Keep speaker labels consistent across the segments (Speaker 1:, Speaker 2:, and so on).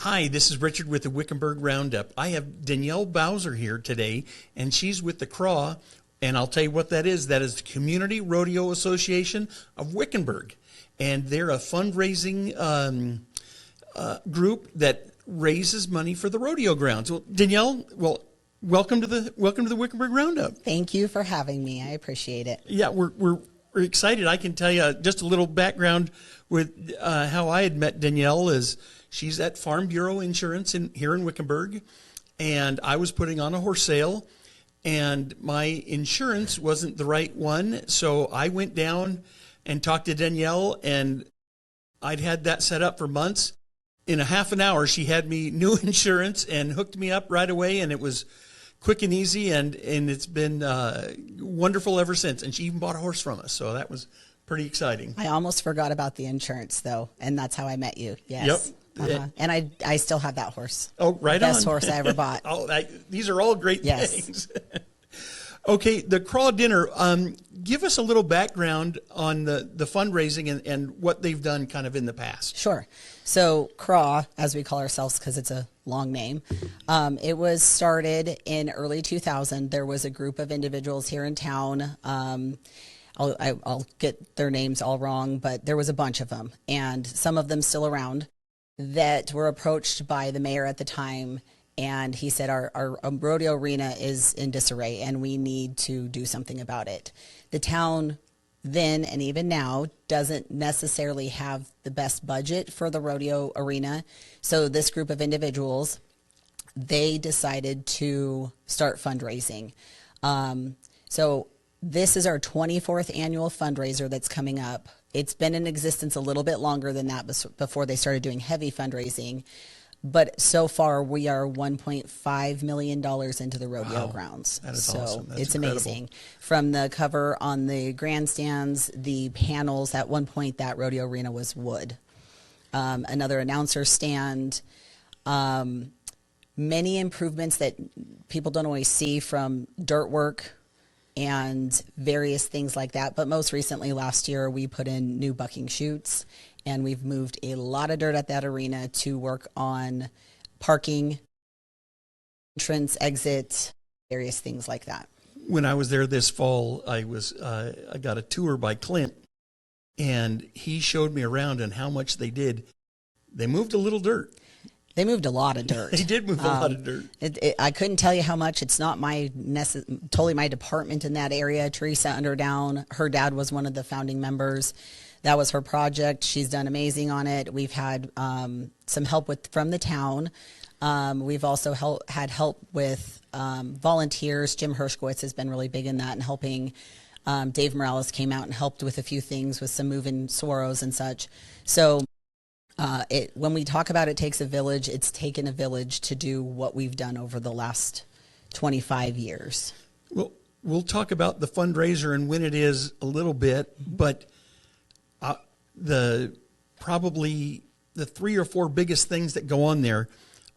Speaker 1: Hi, this is Richard with the Wickenburg Roundup. I have Danielle Bowser here today, and she's with the C.R.A.W, and I'll tell you what that is. That is the Community Rodeo Association of Wickenburg, and they're a fundraising group that raises money for the rodeo grounds. Well, Danielle, welcome to the Wickenburg Roundup.
Speaker 2: Thank you for having me. I appreciate it.
Speaker 1: Yeah, we're excited. I can tell you just a little background with how I had met Danielle. Is she's at Farm Bureau Insurance here in Wickenburg, and I was putting on a horse sale, and my insurance wasn't the right one, so I went down and talked to Danielle, and I'd had that set up for months. In a half an hour, she had me new insurance and hooked me up right away, and it was quick and easy, and it's been wonderful ever since. And she even bought a horse from us, so that was pretty exciting.
Speaker 2: I almost forgot about the insurance, though, and that's how I met you. Yes.
Speaker 1: Yep.
Speaker 2: And I still have that horse.
Speaker 1: Oh, right
Speaker 2: Best
Speaker 1: on.
Speaker 2: horse I ever bought.
Speaker 1: These are all great
Speaker 2: Yes.
Speaker 1: things. Okay, the C.R.A.W dinner. Give us a little background on the fundraising and what they've done kind of in the past.
Speaker 2: Sure. So C.R.A.W, as we call ourselves because it's a long name, it was started in early 2000. There was a group of individuals here in town. I'll get their names all wrong, but there was a bunch of them, and some of them still around, that were approached by the mayor at the time, and he said our rodeo arena is in disarray and we need to do something about it. The town then and even now doesn't necessarily have the best budget for the rodeo arena, so this group of individuals, they decided to start fundraising. So this is our 24th annual fundraiser that's coming up. It's been in existence a little bit longer than that before they started doing heavy fundraising. But so far, we are $1.5 million into the rodeo grounds.
Speaker 1: That is
Speaker 2: so
Speaker 1: awesome. That's
Speaker 2: it's
Speaker 1: incredible.
Speaker 2: amazing. From the cover on the grandstands, the panels, at one point that rodeo arena was wood. Another announcer stand. Many improvements that people don't always see, from dirt work and various things like that. But most recently, last year, we put in new bucking chutes, and we've moved a lot of dirt at that arena to work on parking, entrance, exit, various things like that.
Speaker 1: When I was there this fall, I got a tour by Clint, and he showed me around and how much they did. They moved a little dirt.
Speaker 2: They moved a lot of dirt.
Speaker 1: They did move a lot of dirt.
Speaker 2: I couldn't tell you how much. It's not totally my department in that area. Teresa Underdown, her dad was one of the founding members. That was her project. She's done amazing on it. We've had some help from the town. We've also had help with volunteers. Jim Hershkowitz has been really big in that and helping. Dave Morales came out and helped with a few things with some moving sorrows and such. So when we talk about it takes a village, it's taken a village to do what we've done over the last 25 years.
Speaker 1: Well, we'll talk about the fundraiser and when it is a little bit, but probably the 3 or 4 biggest things that go on there,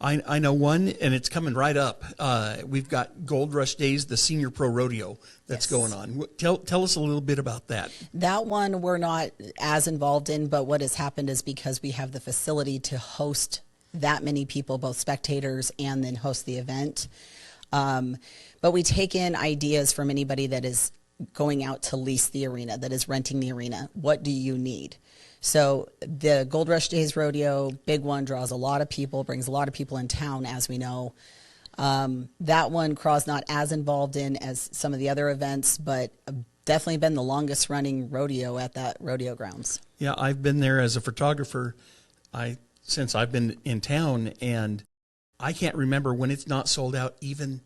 Speaker 1: I know one, and it's coming right up. We've got Gold Rush Days, the Senior Pro Rodeo that's going on. Tell us a little bit about that.
Speaker 2: That one we're not as involved in, but what has happened is because we have the facility to host that many people, both spectators and then host the event. But we take in ideas from anybody that is going out to lease the arena, that is renting the arena. What do you need? So the Gold Rush Days Rodeo, big one, draws a lot of people, brings a lot of people in town, as we know. That one, C.R.A.W's not as involved in as some of the other events, but definitely been the longest running rodeo at that rodeo grounds.
Speaker 1: Yeah, I've been there as a photographer since I've been in town, and I can't remember when it's not sold out, even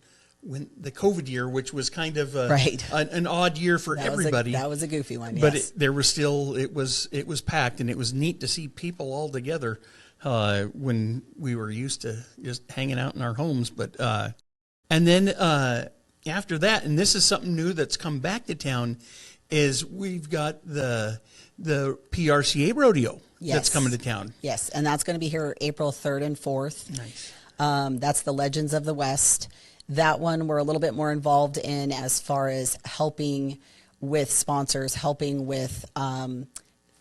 Speaker 1: when the COVID year, which was kind of an odd year for everybody.
Speaker 2: That was a goofy one,
Speaker 1: but
Speaker 2: yes.
Speaker 1: There was still, it was packed, and it was neat to see people all together when we were used to just hanging out in our homes. But and then after that, and this is something new that's come back to town, is we've got the P.R.C.A. Rodeo that's coming to town.
Speaker 2: Yes, and that's going to be here April 3rd and 4th.
Speaker 1: Nice.
Speaker 2: That's the Legends of the West. That one we're a little bit more involved in as far as helping with sponsors, helping with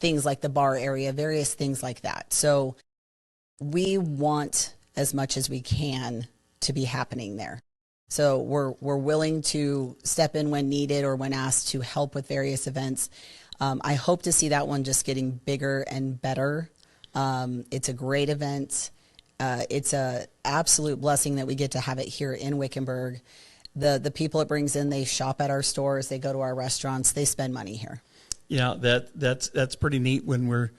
Speaker 2: things like the bar area, various things like that. So we want as much as we can to be happening there. So we're willing to step in when needed or when asked to help with various events. I hope to see that one just getting bigger and better. It's a great event. It's a absolute blessing that we get to have it here in Wickenburg. The people it brings in, they shop at our stores, they go to our restaurants, they spend money here.
Speaker 1: Yeah, that's pretty neat when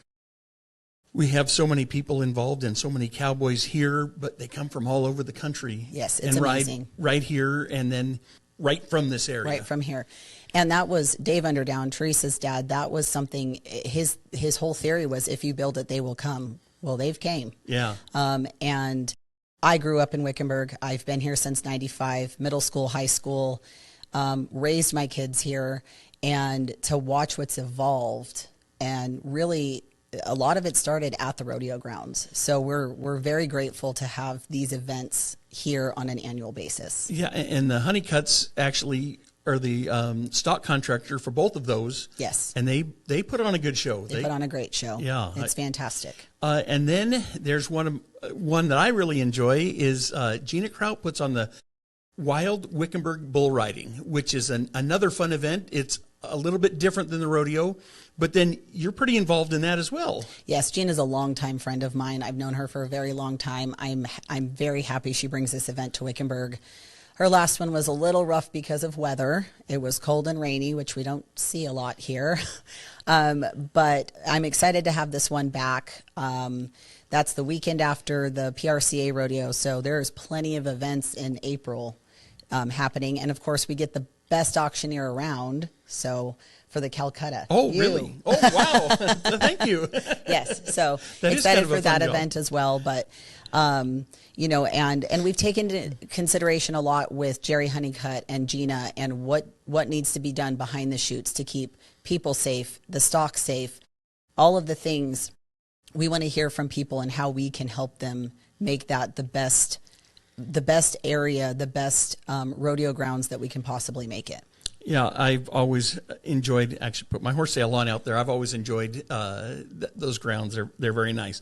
Speaker 1: we have so many people involved and so many cowboys here, but they come from all over the country.
Speaker 2: Yes, it's
Speaker 1: and
Speaker 2: amazing.
Speaker 1: Right here and then right from this area.
Speaker 2: Right from here. And that was Dave Underdown, Teresa's dad. That was something, his whole theory was, if you build it, they will come. Well, they've came.
Speaker 1: Yeah.
Speaker 2: And I grew up in Wickenburg. I've been here since 95, middle school, high school, raised my kids here. And to watch what's evolved, and really a lot of it started at the rodeo grounds. So we're very grateful to have these events here on an annual basis.
Speaker 1: Yeah, and the Honeycutts actually are the stock contractor for both of those.
Speaker 2: Yes.
Speaker 1: And they put on a good show.
Speaker 2: They put on a great show.
Speaker 1: Yeah.
Speaker 2: It's fantastic.
Speaker 1: And then there's one that I really enjoy is Gina Kraut puts on the Wild Wickenburg Bull Riding, which is another fun event. It's a little bit different than the rodeo, but then you're pretty involved in that as well.
Speaker 2: Yes, Gina's a longtime friend of mine. I've known her for a very long time. I'm very happy she brings this event to Wickenburg. Her last one was a little rough because of weather. It was cold and rainy, which we don't see a lot here. But I'm excited to have this one back. That's the weekend after the PRCA rodeo, so there's plenty of events in April happening. And of course, we get the best auctioneer around, so for the Calcutta.
Speaker 1: Oh, really? Oh, wow. Thank you.
Speaker 2: Yes, so
Speaker 1: that
Speaker 2: excited for that
Speaker 1: job.
Speaker 2: event as well. But, you know, and we've taken into consideration a lot with Jerry Honeycutt and Gina and what needs to be done behind the chutes to keep people safe, the stock safe, all of the things. We want to hear from people and how we can help them make that the best area, the best rodeo grounds that we can possibly make it.
Speaker 1: Yeah, I've always enjoyed, actually put my horse sale on out there. I've always enjoyed those grounds. They're very nice.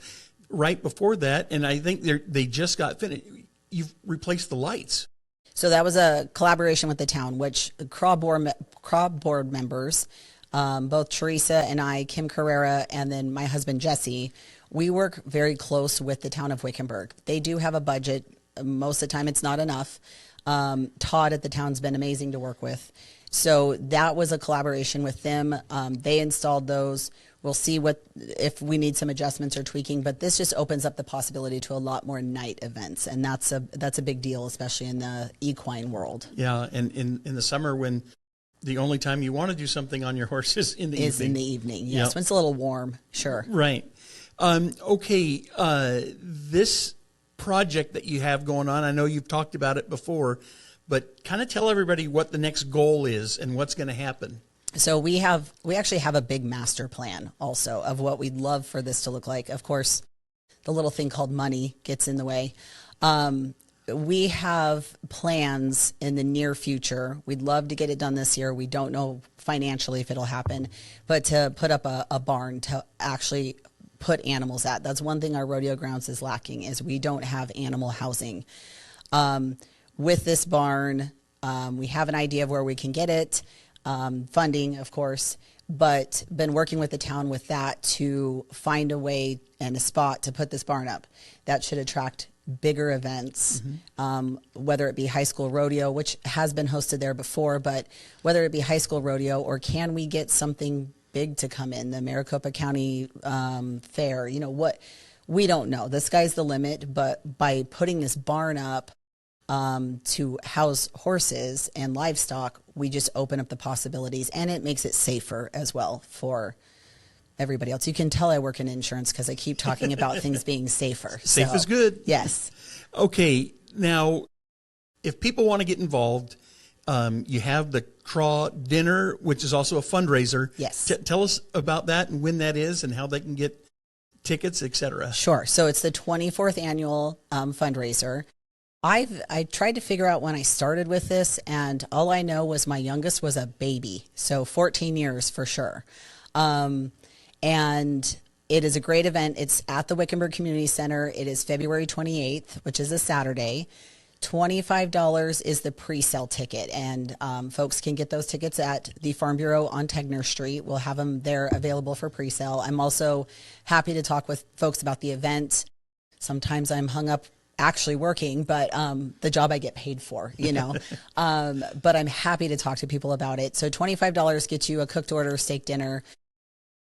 Speaker 1: Right before that, and I think they just got finished, you've replaced the lights.
Speaker 2: So that was a collaboration with the town, which C.R.A.W board members, both Teresa and I, Kim Carrera, and then my husband Jesse, we work very close with the town of Wickenburg. They do have a budget. Most of the time it's not enough. Todd at the town's been amazing to work with. So that was a collaboration with them. They installed those. We'll see if we need some adjustments or tweaking, but this just opens up the possibility to a lot more night events, and that's a big deal, especially in the equine world.
Speaker 1: Yeah, and in the summer when the only time you want to do something on your horse is in the evening.
Speaker 2: Is in the evening, yes,
Speaker 1: Yep.
Speaker 2: when it's a little warm, sure.
Speaker 1: Right. Okay, this project that you have going on, I know you've talked about it before, but kind of tell everybody what the next goal is and what's going to happen.
Speaker 2: So we actually have a big master plan also of what we'd love for this to look like. Of course, the little thing called money gets in the way. We have plans in the near future. We'd love to get it done this year. We don't know financially if it'll happen, but to put up a barn to actually put animals at. That's one thing our rodeo grounds is lacking, is we don't have animal housing. With this barn, we have an idea of where we can get it, funding, of course, but been working with the town with that to find a way and a spot to put this barn up that should attract bigger events, whether it be high school rodeo, which has been hosted there before, but whether it be high school rodeo, or can we get something big to come in, the Maricopa County Fair, you know, what, we don't know. The sky's the limit, but by putting this barn up to house horses and livestock, we just open up the possibilities, and it makes it safer as well for everybody else. You can tell I work in insurance because I keep talking about things being safer.
Speaker 1: Safe is good.
Speaker 2: Yes.
Speaker 1: Okay, now, if people want to get involved, you have the C.R.A.W dinner, which is also a fundraiser.
Speaker 2: Yes.
Speaker 1: Tell us about that and when that is and how they can get tickets, etc.
Speaker 2: Sure. So it's the 24th annual fundraiser. I tried to figure out when I started with this, and all I know was my youngest was a baby, so 14 years for sure. And It is a great event. It's at the Wickenburg Community Center. It is February 28th, which is a Saturday. $25 is the pre-sale ticket, and folks can get those tickets at the Farm Bureau on Tegner Street. We'll have them there available for pre-sale. I'm also happy to talk with folks about the event. Sometimes I'm hung up actually working, but the job I get paid for, you know. But I'm happy to talk to people about it. So $25 gets you a cooked order steak dinner.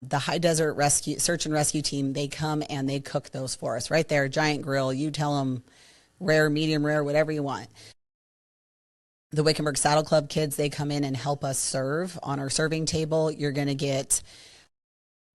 Speaker 2: The High Desert Search and Rescue team, they come and they cook those for us right there. Giant grill. You tell them rare, medium rare, whatever you want. The Wickenburg Saddle Club kids, they come in and help us serve on our serving table. You're going to get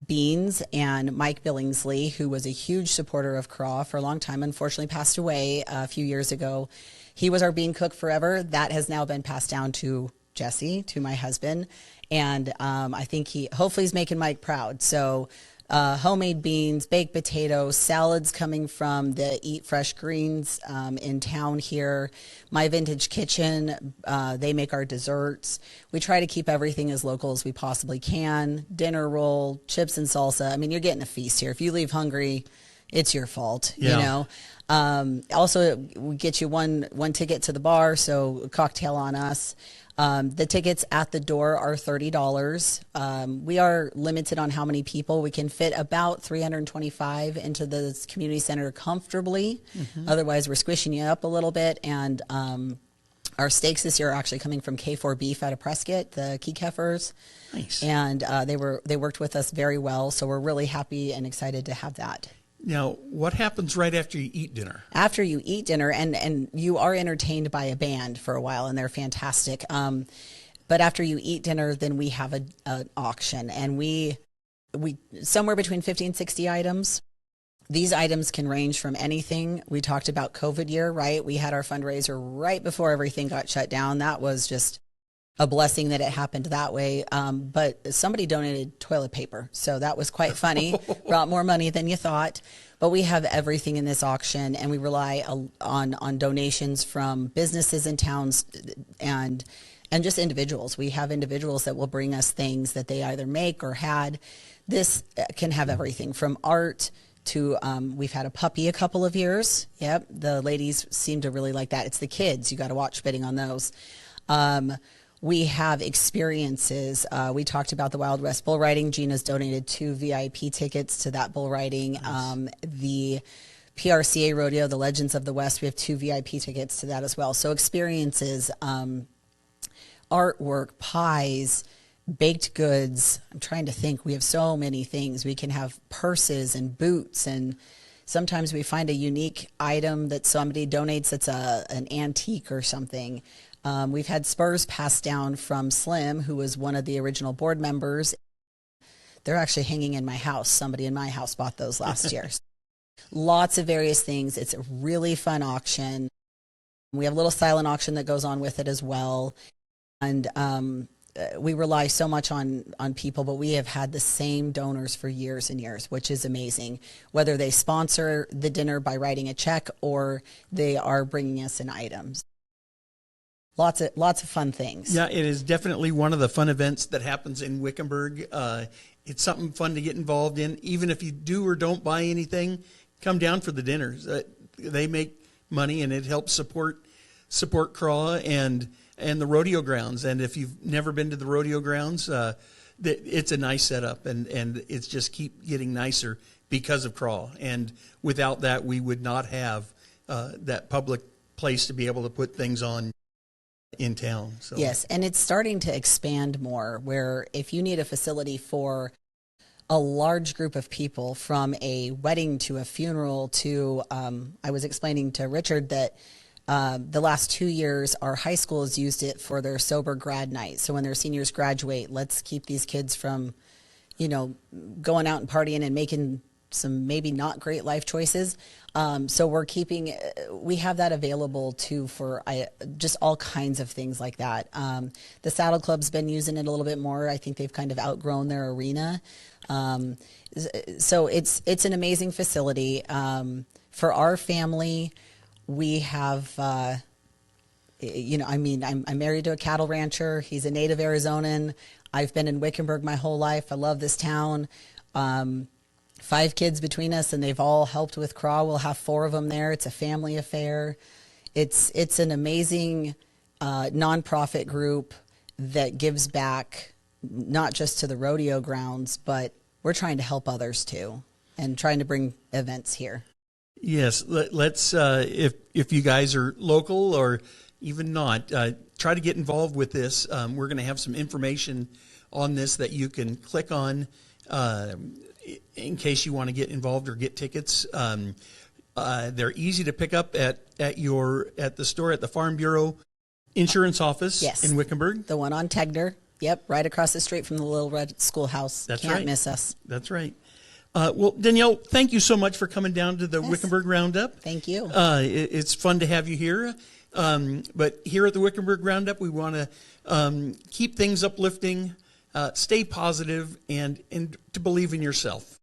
Speaker 2: beans, and Mike Billingsley, who was a huge supporter of C.R.A.W for a long time, unfortunately passed away a few years ago. He was our bean cook forever. That has now been passed down to Jesse, to my husband, and I think hopefully he's making Mike proud. So homemade beans, baked potatoes, salads coming from the Eat Fresh Greens in town here. My Vintage Kitchen, they make our desserts. We try to keep everything as local as we possibly can. Dinner roll, chips and salsa. I mean, you're getting a feast here. If you leave hungry, it's your fault, you know. Also, we get you one ticket to the bar, so a cocktail on us. The tickets at the door are $30. We are limited on how many people. We can fit about 325 into the community center comfortably. Otherwise, we're squishing you up a little bit. And our steaks this year are actually coming from K4 Beef out of Prescott, the Keekeffers.
Speaker 1: Nice.
Speaker 2: And they worked with us very well, so we're really happy and excited to have that.
Speaker 1: Now, what happens right after you eat dinner?
Speaker 2: After you eat dinner, and you are entertained by a band for a while, and they're fantastic. But after you eat dinner, then we have an auction, and we somewhere between 50 and 60 items. These items can range from anything. We talked about COVID year, right? We had our fundraiser right before everything got shut down. That was just a blessing that it happened that way. But somebody donated toilet paper, so that was quite funny. Brought more money than you thought. But we have everything in this auction, and we rely on donations from businesses in towns and just individuals. We have individuals that will bring us things that they either make or had. This can have everything from art to we've had a puppy a couple of years. Yep, the ladies seem to really like that. It's the kids. You got to watch bidding on those. We have experiences. We talked about the Wild West bull riding. Gina's donated 2 VIP tickets to that bull riding. Nice. The C.R.A.W. Rodeo, the Legends of the West, we have 2 VIP tickets to that as well. So experiences, artwork, pies, baked goods. I'm trying to think. We have so many things. We can have purses and boots, and sometimes we find a unique item that somebody donates that's an antique or something. We've had spurs passed down from Slim, who was one of the original board members. They're actually hanging in my house. Somebody in my house bought those last year. Lots of various things. It's a really fun auction. We have a little silent auction that goes on with it as well. And we rely so much on people, but we have had the same donors for years and years, which is amazing. Whether they sponsor the dinner by writing a check or they are bringing us in items. Lots of fun things.
Speaker 1: Yeah, it is definitely one of the fun events that happens in Wickenburg. It's something fun to get involved in. Even if you do or don't buy anything, come down for the dinners. They make money, and it helps support C.R.A.W and the rodeo grounds. And if you've never been to the rodeo grounds, it's a nice setup, and it's just keep getting nicer because of C.R.A.W. And without that, we would not have that public place to be able to put things on in town. So.
Speaker 2: Yes, and it's starting to expand more, where if you need a facility for a large group of people, from a wedding to a funeral to, I was explaining to Richard that the last 2 years, our high school has used it for their sober grad night. So when their seniors graduate, let's keep these kids from, going out and partying and making some maybe not great life choices. So we have that available too for just all kinds of things like that. The Saddle Club's been using it a little bit more. I think they've kind of outgrown their arena. So it's an amazing facility. For our family, we have, I'm married to a cattle rancher. He's a native Arizonan. I've been in Wickenburg my whole life. I love this town. 5 kids between us, and they've all helped with C.R.A.W. We'll have 4 of them there. It's a family affair. It's an amazing nonprofit group that gives back not just to the rodeo grounds, but we're trying to help others too, and trying to bring events here.
Speaker 1: Yes, let's if you guys are local or even not, try to get involved with this. We're going to have some information on this that you can click on in case you want to get involved or get tickets. They're easy to pick up at the store at the Farm Bureau Insurance Office.
Speaker 2: Yes.
Speaker 1: In Wickenburg.
Speaker 2: The one on Tegner. Yep, right across the street from the Little Red Schoolhouse.
Speaker 1: That's
Speaker 2: Can't
Speaker 1: right.
Speaker 2: miss us.
Speaker 1: That's right. Well, Danielle, thank you so much for coming down to the Wickenburg Roundup.
Speaker 2: Thank you.
Speaker 1: It's fun to have you here. But here at the Wickenburg Roundup, we want to keep things uplifting, stay positive, and to believe in yourself.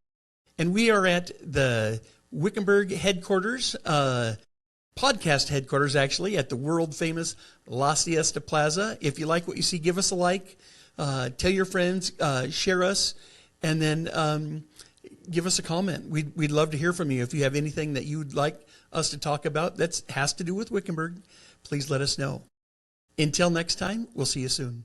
Speaker 1: And we are at the Wickenburg headquarters, podcast headquarters, actually, at the world-famous La Siesta Plaza. If you like what you see, give us a like, tell your friends, share us, and then give us a comment. We'd love to hear from you. If you have anything that you'd like us to talk about that has to do with Wickenburg, please let us know. Until next time, we'll see you soon.